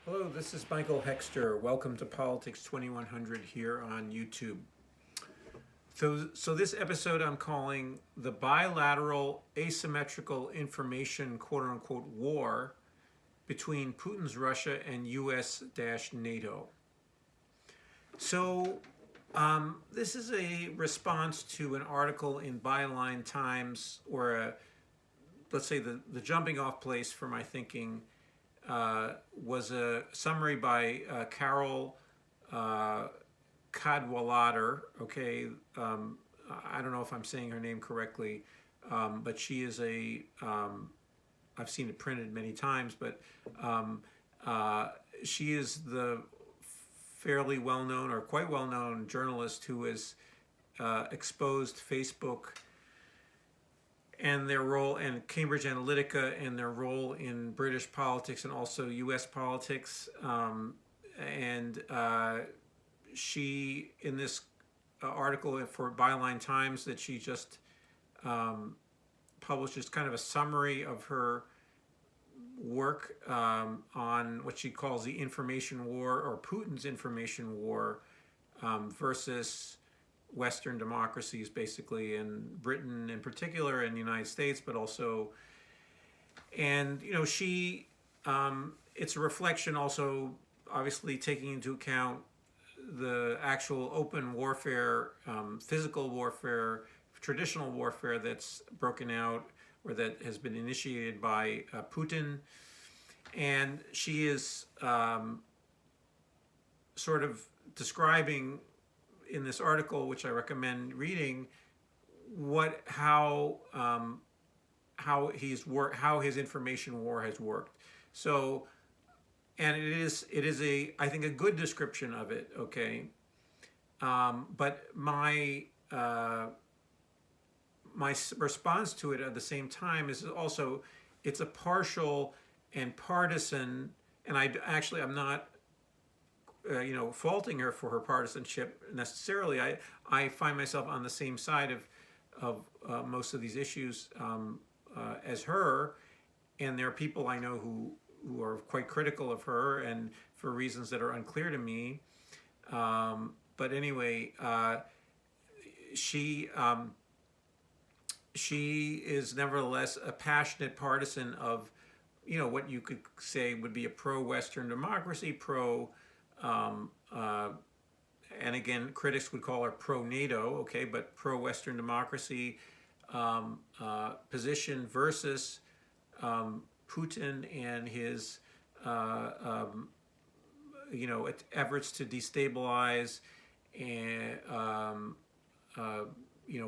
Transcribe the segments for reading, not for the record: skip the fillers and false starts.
Hello, this is Michael Hexter. Welcome to Politics 2100 here on YouTube. So this episode I'm calling the Bilateral Asymmetrical Information quote-unquote war between Putin's Russia and US-NATO. So this is a response to an article in Byline Times, or let's say the jumping off place for my thinking was a summary by Carol Cadwallader. Okay, I don't know if I'm saying her name correctly, but she is I've seen it printed many times, but she is the fairly well-known or quite well-known journalist who has exposed Facebook and their role, and Cambridge Analytica and their role in British politics and also US politics. She, in this article for Byline Times that she just published, is kind of a summary of her work on what she calls the information war, or Putin's information war, versus Western democracies, basically, and Britain in particular, and the United States, but also, and it's a reflection also, obviously, taking into account the actual open warfare, physical warfare, traditional warfare that's broken out or that has been initiated by Putin. And she is sort of describing in this article, which I recommend reading, how his information war has worked. So, and it is I think a good description of it. Okay, but my response to it at the same time is also it's a partial and partisan, and I'm not faulting her for her partisanship necessarily. I find myself on the same side of most of these issues as her, and there are people I know who are quite critical of her, and for reasons that are unclear to me. But anyway, she is nevertheless a passionate partisan of what you could say would be a pro-Western democracy, and again, critics would call her pro-NATO, okay, but pro-Western democracy position versus Putin and his, efforts to destabilize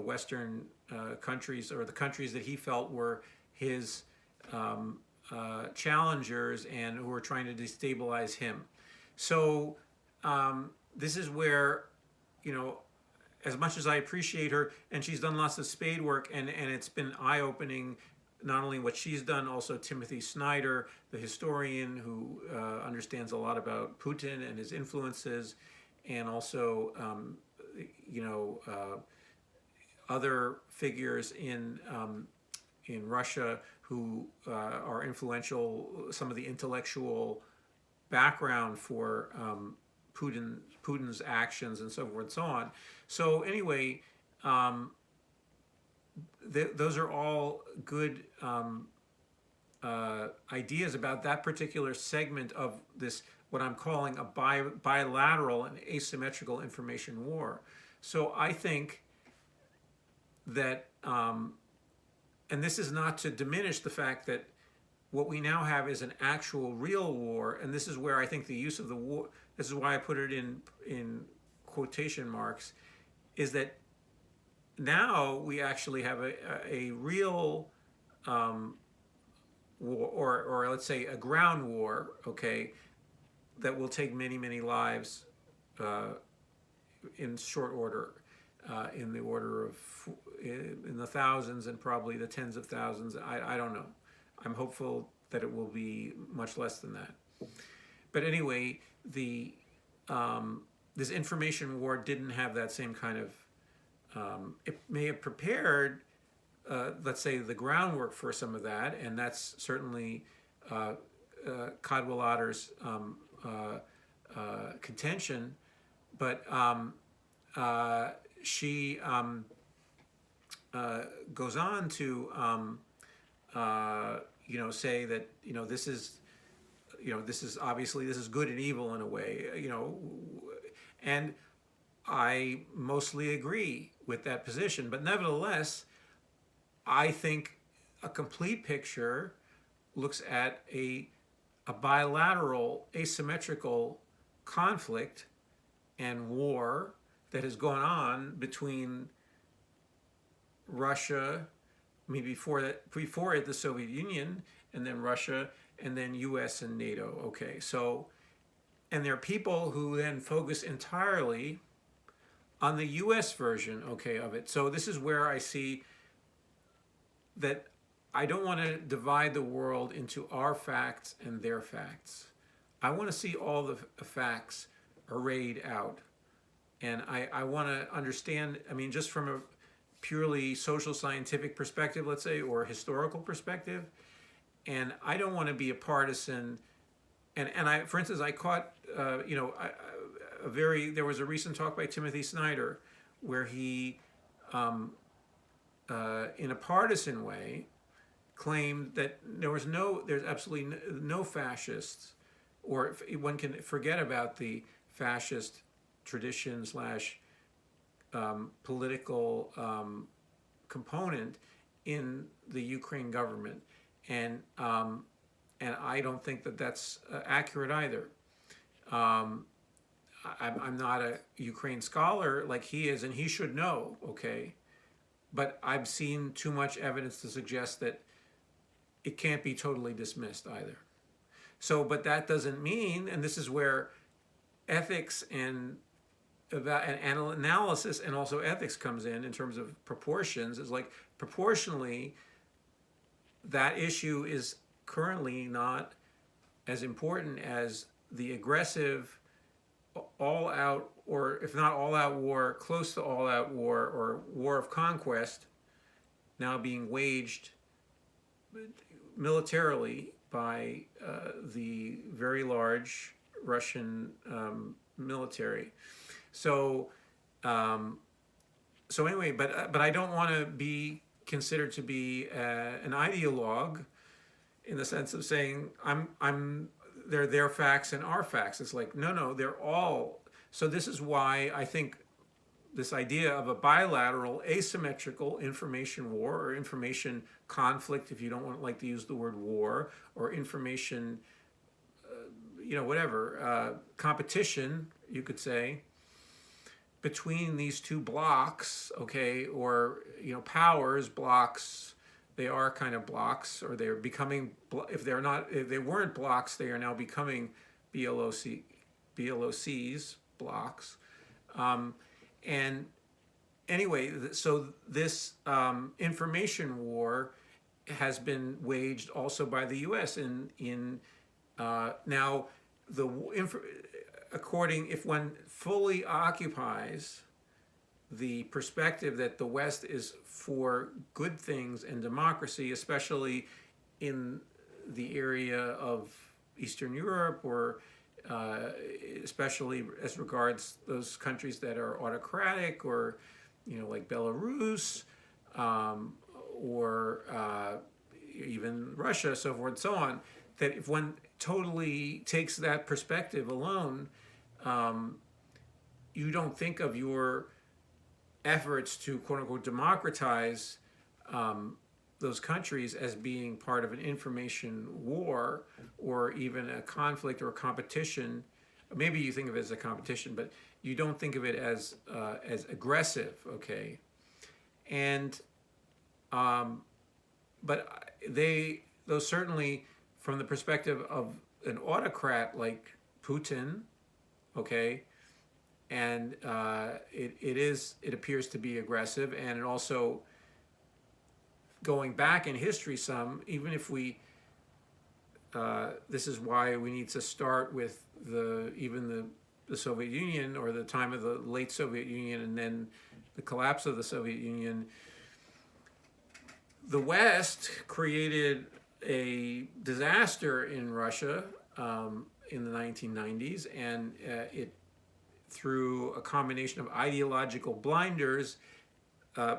Western countries, or the countries that he felt were his challengers and who were trying to destabilize him. So this is where, as much as I appreciate her, and she's done lots of spade work, and it's been eye-opening, not only what she's done, also Timothy Snyder, the historian who understands a lot about Putin and his influences, and also, other figures in Russia who are influential, some of the intellectual background for Putin's actions and so forth and so on. So anyway, those are all good ideas about that particular segment of this, what I'm calling a bilateral and asymmetrical information war. So I think that, and this is not to diminish the fact that what we now have is an actual real war, and this is where I think the use of the war, this is why I put it in quotation marks, is that now we actually have a real war, or let's say a ground war, okay, that will take many, many lives in short order, in the order of in the thousands and probably the tens of thousands. I don't know. I'm hopeful that it will be much less than that. But anyway, this information war didn't have that same kind of. It may have prepared, let's say, the groundwork for some of that, and that's certainly Cadwallader's contention, but she goes on to say that this is obviously this is good and evil in a way, and I mostly agree with that position. But nevertheless, I think a complete picture looks at a bilateral, asymmetrical conflict and war that has gone on between Russia, before it, the Soviet Union, and then Russia, and then US and NATO. Okay, so, and there are people who then focus entirely on the US version, okay, of it. So this is where I see that I don't want to divide the world into our facts and their facts. I want to see all the facts arrayed out. And I want to understand, just from a purely social scientific perspective, let's say, or historical perspective. And I don't want to be a partisan. And I, for instance, I caught, there was a recent talk by Timothy Snyder where he, in a partisan way, claimed that there's absolutely no fascists, or one can forget about the fascist tradition / political component in the Ukraine government, and I don't think that that's accurate either. I'm not a Ukraine scholar like he is, and he should know, okay, but I've seen too much evidence to suggest that it can't be totally dismissed either. So, but that doesn't mean, and this is where ethics and analysis and also ethics comes in terms of proportions, is like proportionally that issue is currently not as important as the aggressive all-out, or if not all-out war, close to all-out war, or war of conquest now being waged militarily by the very large Russian military. So anyway, but I don't want to be considered to be an ideologue in the sense of saying they're their facts and our facts. It's like no, they're all. So this is why I think this idea of a bilateral, asymmetrical information war, or information conflict, if you don't like to use the word war, or information, competition, you could say, between these two blocks, okay, or powers, blocks. They are kind of blocks, or they're becoming. If they weren't blocks, they are now becoming BLOCs, blocks. And anyway, so this information war has been waged also by the U.S. in now if one fully occupies the perspective that the West is for good things and democracy, especially in the area of Eastern Europe, or especially as regards those countries that are autocratic, or like Belarus, or even Russia, so forth and so on, that if one totally takes that perspective alone, you don't think of your efforts to quote unquote democratize those countries as being part of an information war, or even a conflict or a competition. Maybe you think of it as a competition, but you don't think of it as aggressive, okay? And but those certainly, from the perspective of an autocrat like Putin, okay, and it appears to be aggressive, and it also, going back in history some, even if we, this is why we need to start with the Soviet Union, or the time of the late Soviet Union, and then the collapse of the Soviet Union. The West created a disaster in Russia, in the 1990s, and it through a combination of ideological blinders,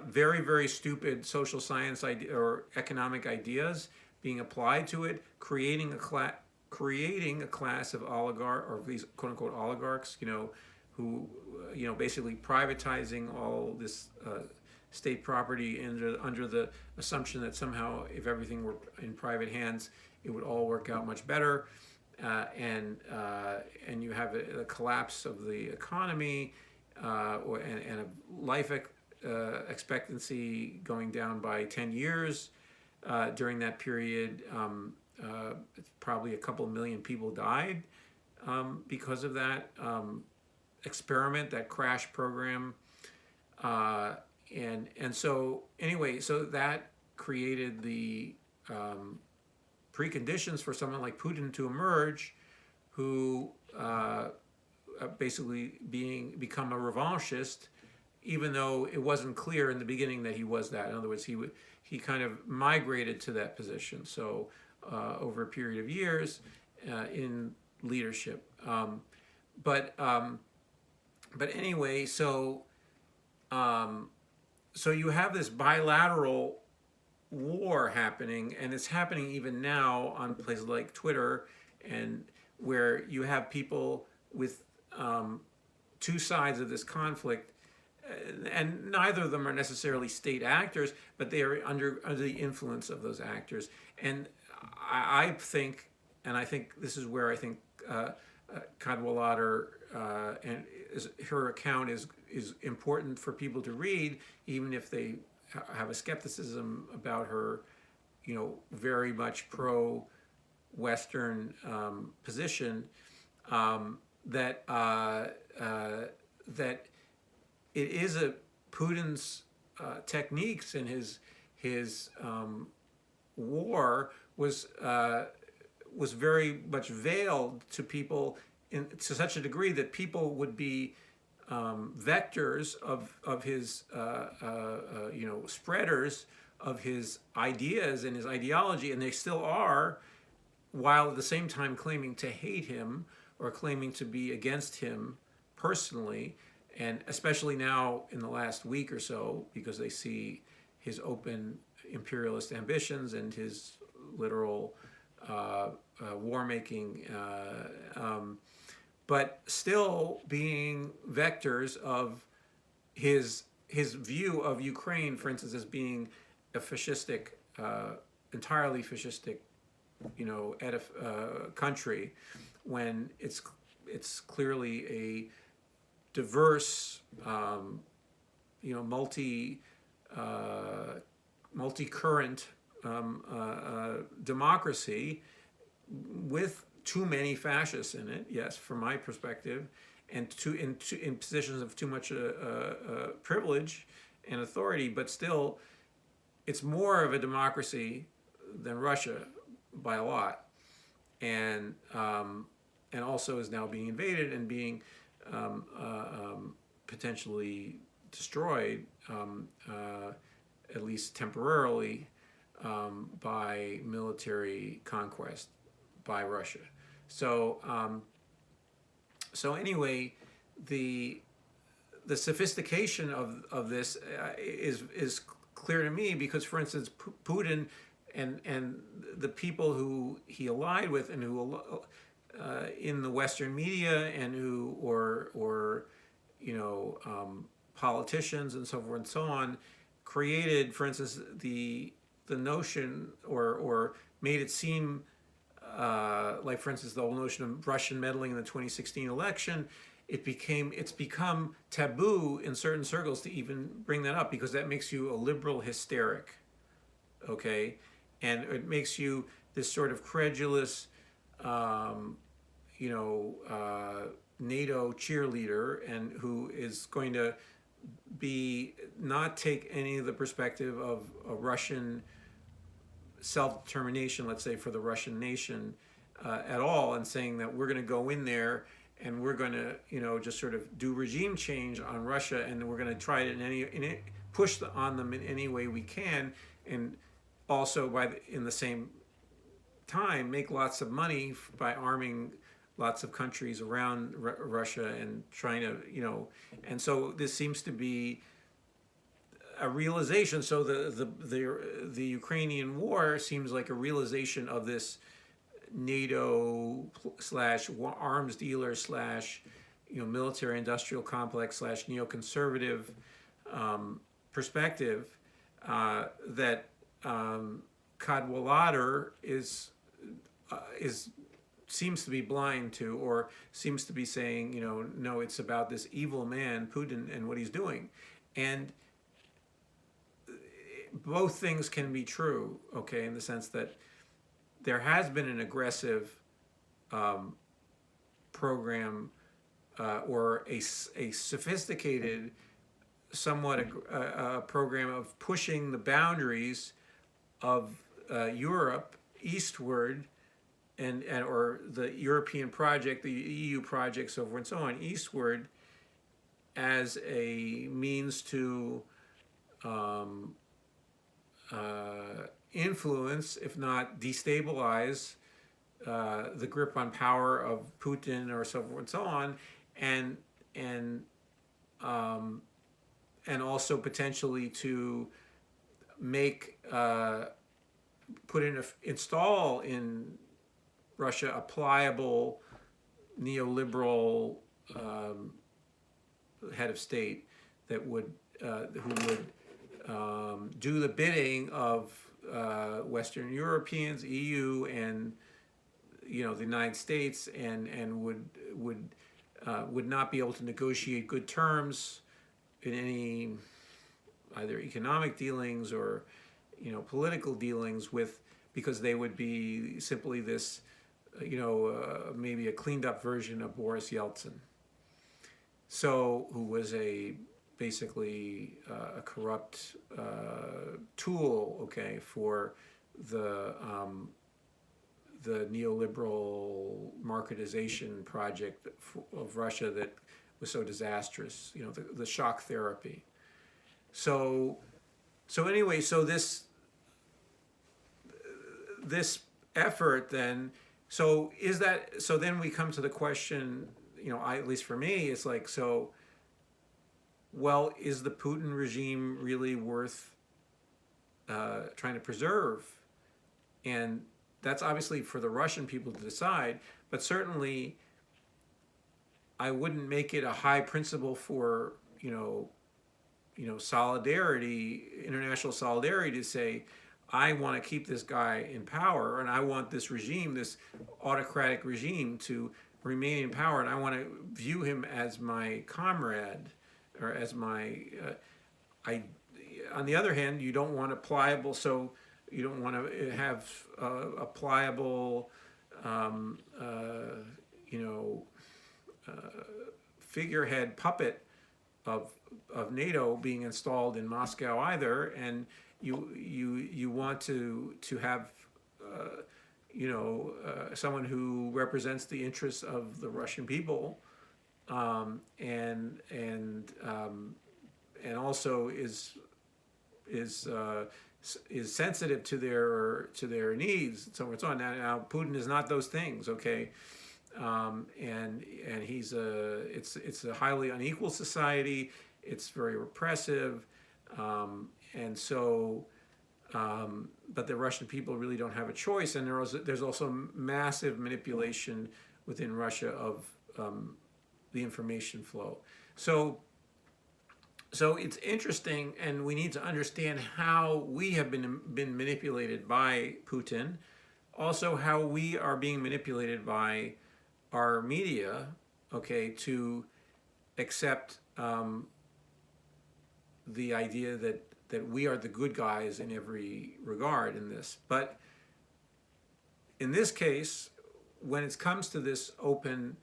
very, very stupid social science or economic ideas being applied to it, creating a class of or these quote unquote oligarchs, who, basically privatizing all this state property under the assumption that somehow if everything were in private hands, it would all work out much better. And you have a collapse of the economy, and a life expectancy going down by 10 years. During that period, probably a couple million people died because of that experiment, that crash program. And so anyway, so that created the preconditions for someone like Putin to emerge, who basically become a revanchist, even though it wasn't clear in the beginning that he was that. In other words, he kind of migrated to that position. So over a period of years in leadership. But anyway, so you have this bilateral war happening, and it's happening even now on places like Twitter, and where you have people with two sides of this conflict, and neither of them are necessarily state actors, but they are under the influence of those actors. And I think this is where I think Cadwallader and her account is important for people to read, even if they have a skepticism about her, very much pro-Western position. That it is Putin's techniques and his war was very much veiled to people to such a degree that people would be vectors of his spreaders of his ideas and his ideology, and they still are, while at the same time claiming to hate him or claiming to be against him personally, and especially now in the last week or so, because they see his open imperialist ambitions and his literal war-making, but still being vectors of his view of Ukraine, for instance, as being a fascistic, entirely fascistic, country, when it's clearly a diverse, multi-current democracy with too many fascists in it, yes, from my perspective, and in positions of too much privilege and authority, but still, it's more of a democracy than Russia by a lot, and also is now being invaded and being potentially destroyed, at least temporarily, by military conquest by Russia. So anyway, the sophistication of this is clear to me, because, for instance, Putin and the people who he allied with, and who in the Western media, and who or politicians and so forth and so on, created, for instance, the notion or made it seem like, for instance, the whole notion of Russian meddling in the 2016 election. It's become taboo in certain circles to even bring that up, because that makes you a liberal hysteric, okay, and it makes you this sort of credulous, NATO cheerleader, and who is going to not take any of the perspective of a Russian self-determination, let's say, for the Russian nation at all, and saying that we're going to go in there and we're going to, just sort of do regime change on Russia, and we're going to try to push on them in any way we can, and also in the same time make lots of money by arming lots of countries around Russia and trying to, and so this seems to be a realization. So the Ukrainian war seems like a realization of this NATO slash arms dealer slash military industrial complex slash neoconservative perspective that Cadwallader is seems to be blind to, or seems to be saying, no, it's about this evil man Putin and what he's doing. And both things can be true, okay, in the sense that there has been an aggressive program or a sophisticated, somewhat a program of pushing the boundaries of Europe eastward, and or the European project, the EU project, so forth and so on, eastward, as a means to influence, if not destabilize, the grip on power of Putin, or so forth and so on, and also potentially to make install in Russia a pliable neoliberal head of state that would who would do the bidding of Western Europeans, EU, and the United States, and would not be able to negotiate good terms in any either economic dealings or political dealings with, because they would be simply this maybe a cleaned up version of Boris Yeltsin, who was basically a corrupt tool, okay, for the neoliberal marketization project of Russia that was so disastrous, the shock therapy. So anyway, so this effort then, so then we come to the question, at least for me, it's like, well, is the Putin regime really worth trying to preserve? And that's obviously for the Russian people to decide, but certainly I wouldn't make it a high principle for, solidarity, international solidarity, to say, I want to keep this guy in power, and I want this regime, this autocratic regime, to remain in power, and I want to view him as my comrade, or as my, on the other hand, you don't want a pliable, so you don't want to have a pliable, figurehead puppet of NATO being installed in Moscow either, and you want to have someone who represents the interests of the Russian people, and also is sensitive to their needs, and so on and so on. Now Putin is not those things, okay, and he's it's a highly unequal society. It's very repressive, and so. But the Russian people really don't have a choice, and there's also massive manipulation within Russia of the information flow. So it's interesting, and we need to understand how we have been manipulated by Putin, also how we are being manipulated by our media, okay, to accept the idea that we are the good guys in every regard in this. But in this case, when it comes to this open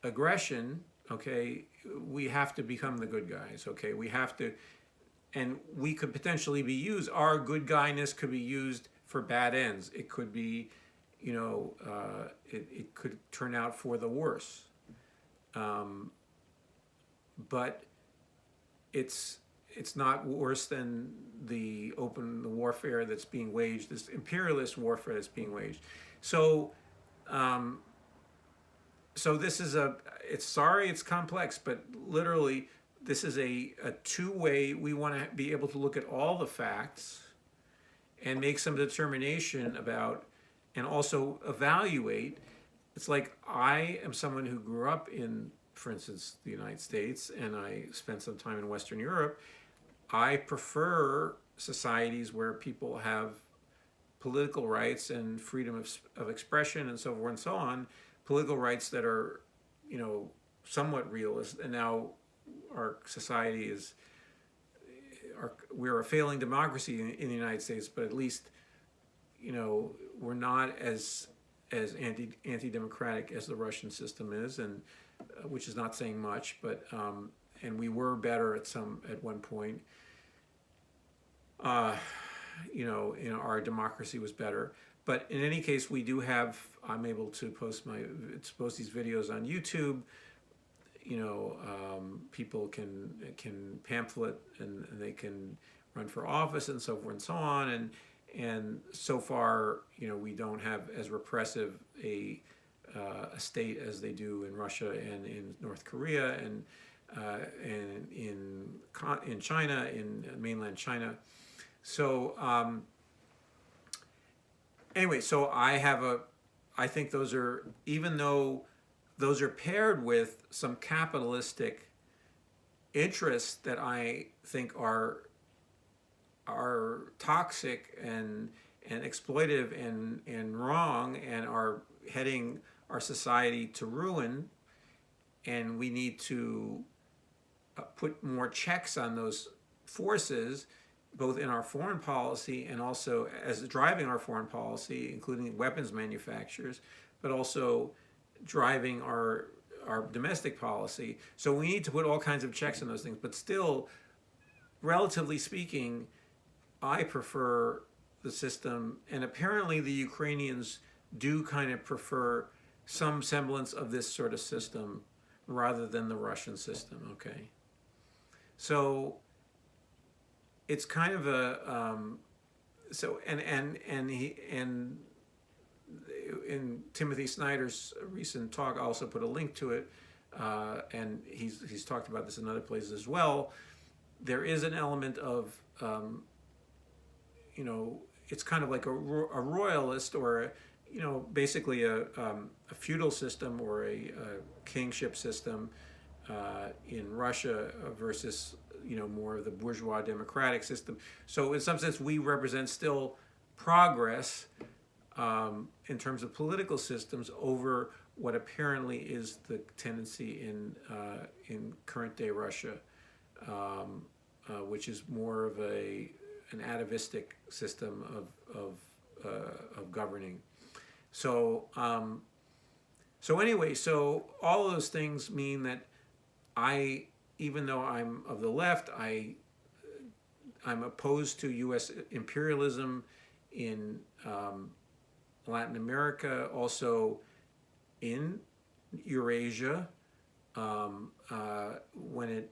aggression, okay, we have to become the good guys, okay? We have to, and we could potentially be used, our good guyness could be used for bad ends. It could be, it could turn out for the worse. But it's not worse than the warfare that's being waged, this imperialist warfare that's being waged. So so this is it's complex, but literally this is a two-way. We want to be able to look at all the facts and make some determination about, and also evaluate. It's like I am someone who grew up in, for instance, the United States, and I spent some time in Western Europe. I prefer societies where people have political rights and freedom of expression and so forth and so on, political rights that are, somewhat realist. And now our society we're a failing democracy in the United States, but at least, we're not as anti-democratic as the Russian system is, and which is not saying much, but and we were better at one point. Our democracy was better. But in any case, we do have. I'm able to post these videos on YouTube. People can pamphlet, and they can run for office and so forth and so on. And so far, we don't have as repressive a state as they do in Russia and in North Korea and in China, in mainland China. So anyway, so I think those are, even though those are paired with some capitalistic interests that I think are toxic and exploitive and wrong, and are heading our society to ruin, and we need to put more checks on those forces, both in our foreign policy and also as driving our foreign policy, including weapons manufacturers, but also driving our domestic policy. So we need to put all kinds of checks on those things. But still, relatively speaking, I prefer the system, and apparently the Ukrainians do kind of prefer some semblance of this sort of system rather than the Russian system. Okay, so it's kind of a in Timothy Snyder's recent talk, I also put a link to it, and he's talked about this in other places as well. There is an element of it's kind of like a royalist, or basically a feudal system or a kingship system in Russia versus more of the bourgeois democratic system. So in some sense, we represent still progress in terms of political systems over what apparently is the tendency in current day Russia, which is more of an atavistic system of governing. So anyway, so all of those things mean that even though I'm of the left, I'm opposed to U.S. imperialism in Latin America, also in Eurasia, when it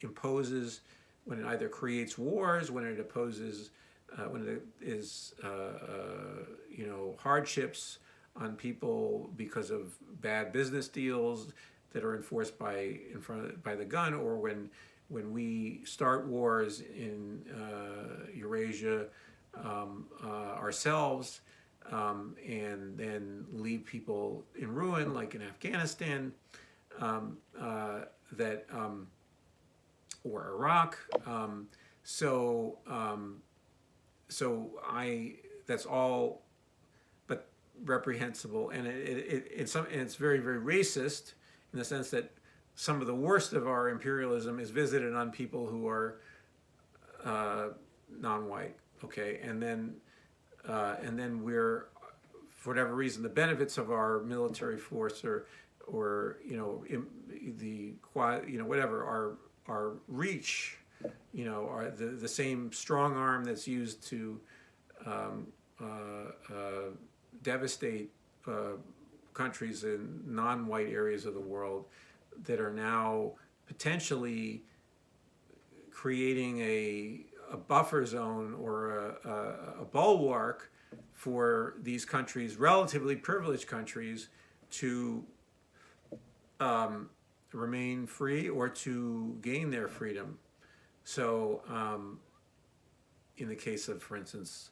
imposes, when it either creates wars, when it opposes, when it is hardships on people because of bad business deals that are enforced by the gun, or when we start wars in Eurasia ourselves, and then leave people in ruin, like in Afghanistan, or Iraq. That's all but reprehensible, and it's very, very racist, in the sense that some of the worst of our imperialism is visited on people who are non-white. Okay, and then we're, for whatever reason, the benefits of our military force or whatever, our reach, are the same strong arm that's used to devastate countries in non-white areas of the world, that are now potentially creating a buffer zone or a bulwark for these countries, relatively privileged countries, to remain free or to gain their freedom. So in the case of, for instance,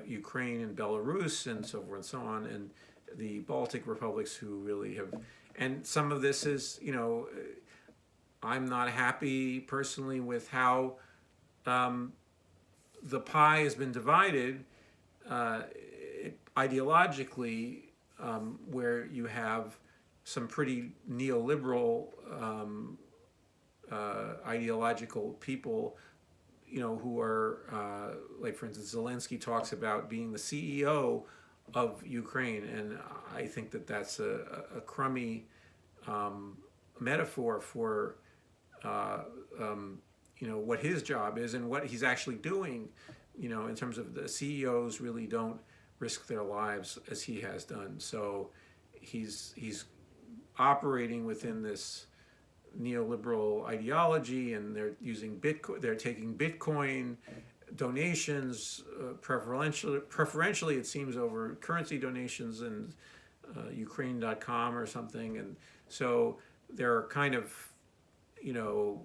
Ukraine and Belarus and so forth and so on, and the Baltic republics who really have, and some of this is, you know, I'm not happy personally with how the pie has been divided ideologically, where you have some pretty neoliberal ideological people, you know, who are, like, for instance, Zelensky talks about being the CEO of Ukraine, and I think that that's a crummy metaphor for, you know, what his job is and what he's actually doing, you know, in terms of the CEOs really don't risk their lives as he has done. So he's operating within this neoliberal ideology, and they're using Bitcoin. They're taking Bitcoin donations preferentially, it seems, over currency donations and Ukraine.com or something. And so they're kind of, you know,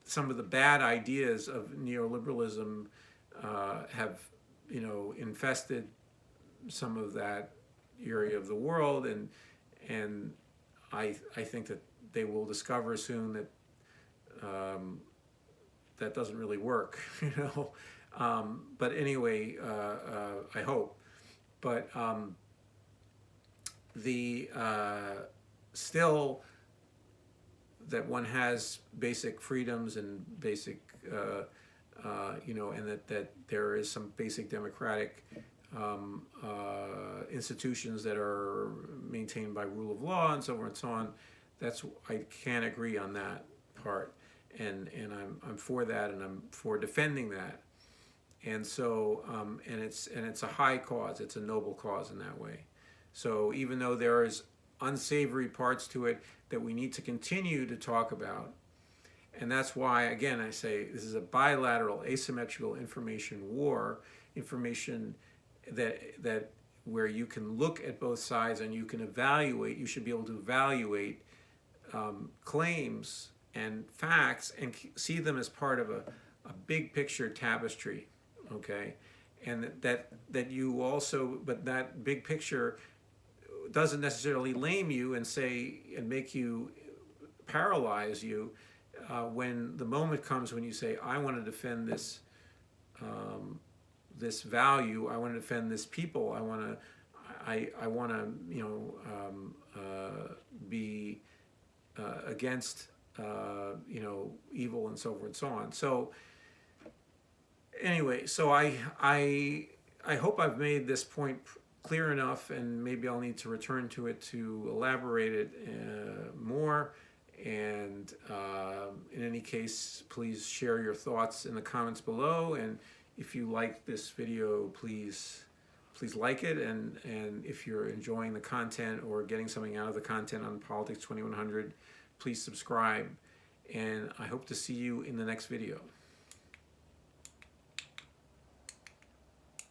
some of the bad ideas of neoliberalism have, you know, infested some of that area of the world, and I think that they will discover soon that that doesn't really work, you know. But anyway, I hope. But still, that one has basic freedoms and basic, you know, and that there is some basic democratic institutions that are maintained by rule of law and so forth and so on. I can't agree on that part, and I'm for that, and I'm for defending that, and so and it's a high cause, it's a noble cause in that way. So even though there is unsavory parts to it that we need to continue to talk about, and that's why, again, I say this is a bilateral asymmetrical information war, information that where you can look at both sides and you can evaluate. You should be able to evaluate claims and facts and see them as part of a big picture tapestry, okay? And that you also, but that big picture doesn't necessarily lame you and make you, paralyze you when the moment comes when you say, I want to defend this this value, I want to defend this people, I want to, you know, be against, you know, evil and so forth and so on. So anyway, so I hope I've made this point clear enough, and maybe I'll need to return to it to elaborate it more. And in any case, please share your thoughts in the comments below. And if you like this video, please like it. And if you're enjoying the content or getting something out of the content on Politics 2100, please subscribe. And I hope to see you in the next video.